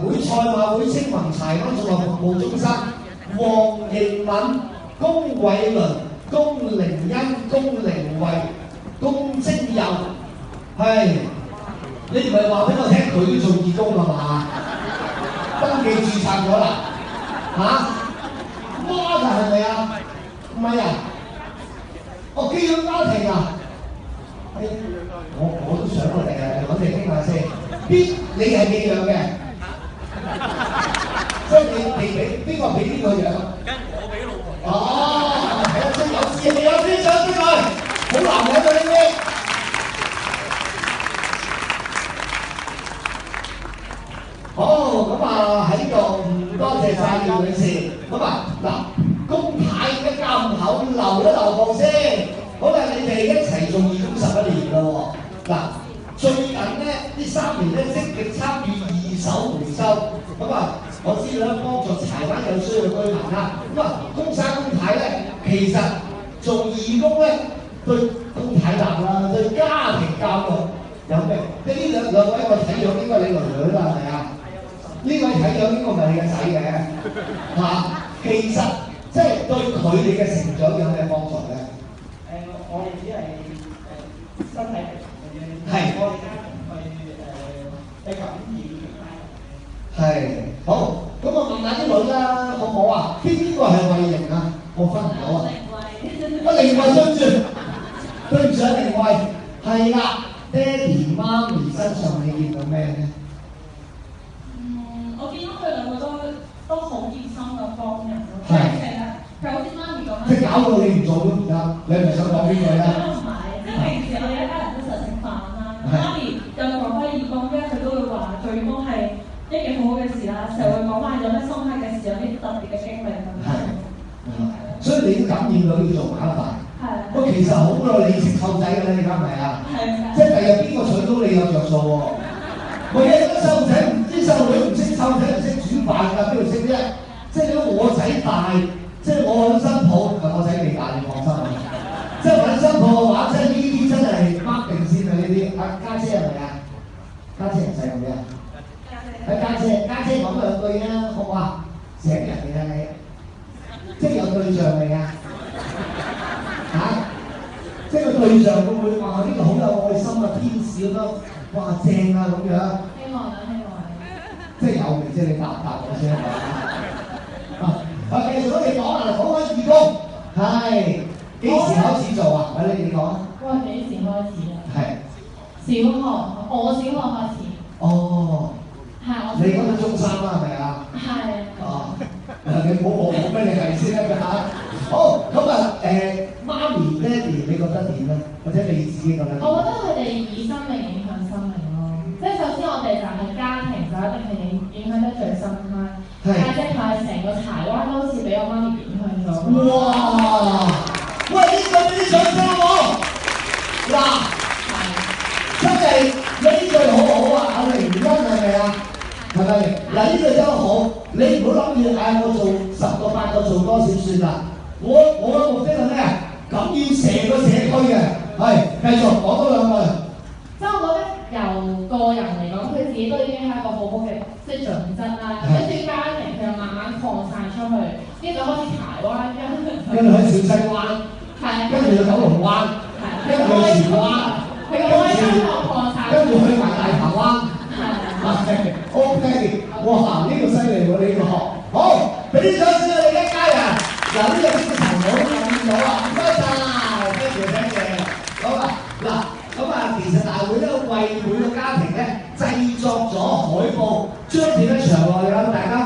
會賽馬會青雲柴灣綜合服務中心，黃盈敏、龔偉倫、龔玲欣、龔玲慧、龔晶佑，係你唔係話俾我聽佢做義工係嘛？登記註冊咗啦嚇？媽㗎係咪啊？唔係啊？哦，寄養家庭啊！我都想我哋揾你傾下先。你係寄養嘅，即係你俾邊個俾邊個養？跟我俾老婆。哦，係啊，即係有事未有先想邊個？好難揾到呢啲。好，咁啊喺呢度多謝晒廖女士。咁啊嗱，公太嘅家門口留一留步先。好啦，你哋一齊做義工11年啦喎。嗱，最近咧呢3年咧積極參與二手回收，咁啊我知道咧幫助柴灣有需要嘅居民啦。咁啊，公生公太咧其實做義工咧對公太男啦，對家庭教育有咩？即係呢兩位我睇樣應該你女女啦，係咪啊？呢位睇樣應該唔係你嘅仔嘅嚇。其實即係對佢哋嘅成長有咩幫助咧？我哋只係身體力行嘅啫，係我哋家庭去感染其他人。係好，咁我問下啲女啦，好唔好啊？邊個係慧玲啊？我分唔到啊！我玲慧相傳，對唔住啊，玲慧，係啦，爹哋媽咪身上你見到咩咧？我見到佢兩個都好熱心嘅幫人咯，係佢好似媽咪咁樣。即係搞到你唔做都唔得，你係咪想講邊個咧？唔係，即係平時我哋一家人都成日食飯啦，媽咪有講開義工，跟住佢都會話做義工係一件好好嘅事啦，成日會講翻有咩深刻嘅事，有啲特別嘅經歷咁樣。所以你都感染到要做馬飯。係。不過其實好咯，你識湊仔嘅咧，你而家係咪啊？係。即係第日邊個娶到你有着數喎？我有啲細路仔啲細路女唔識湊仔，唔識煮飯㗎，邊度識啫？即係如果我仔大，即係我揾新抱，我仔未大，你放心啊！即係揾新抱嘅話，即係呢啲真係 mark 定先啊！呢啲家姐係咪啊？家姐唔使咁嘅。家姐講兩句啊，好唔好啊？醒人嚟啊你，即係有對象未啊？即係個對象會唔會話呢個好有愛心啊，天使咁樣，哇正啊咁樣？希望啦，希望。即係有嘅啫，你答唔答我先繼續你講啊，講開義工，係幾時開始做啊？你講啊。哇！幾時開始啊？係。小學，我小學開始。哦。係我。你嗰度中3啦，係咪啊？係。哦。你唔好我俾你係先啦嚇。好，咁啊媽咪、爹哋，你覺得點咧？或者你自己覺得點？我覺得佢哋以生命影響生命咯。即係首先我哋就係家庭就一定係影響得最深刻。家姐係成個柴灣都好似俾我媽咪影響咗。哇！喂，呢句俾啲掌聲我。嗱，真係呢句好好啊！阿玲欣係咪啊？係咪？嗱呢句真好，你唔好諗住我做10個8個做多少算啦。我嘅目的係咩啊？感染成個社區嘅，係繼續講多兩句。即係我覺得由個人嚟講，佢自己都已經係一個好好嘅即係準則啦。跟住家庭佢又慢慢擴散出去，呢度開始柴灣，跟住喺小西灣，跟住去九龍灣，跟住去荃灣，跟住去埋大潭灣。係 OK， 哇！呢個犀利喎，呢個好，俾啲掌聲我哋一家人。嗱呢個精神好見到啊，唔該曬，thank you。好啊，嗱咁啊，其實大會咧為每個家庭咧製作咗海報，張貼喺牆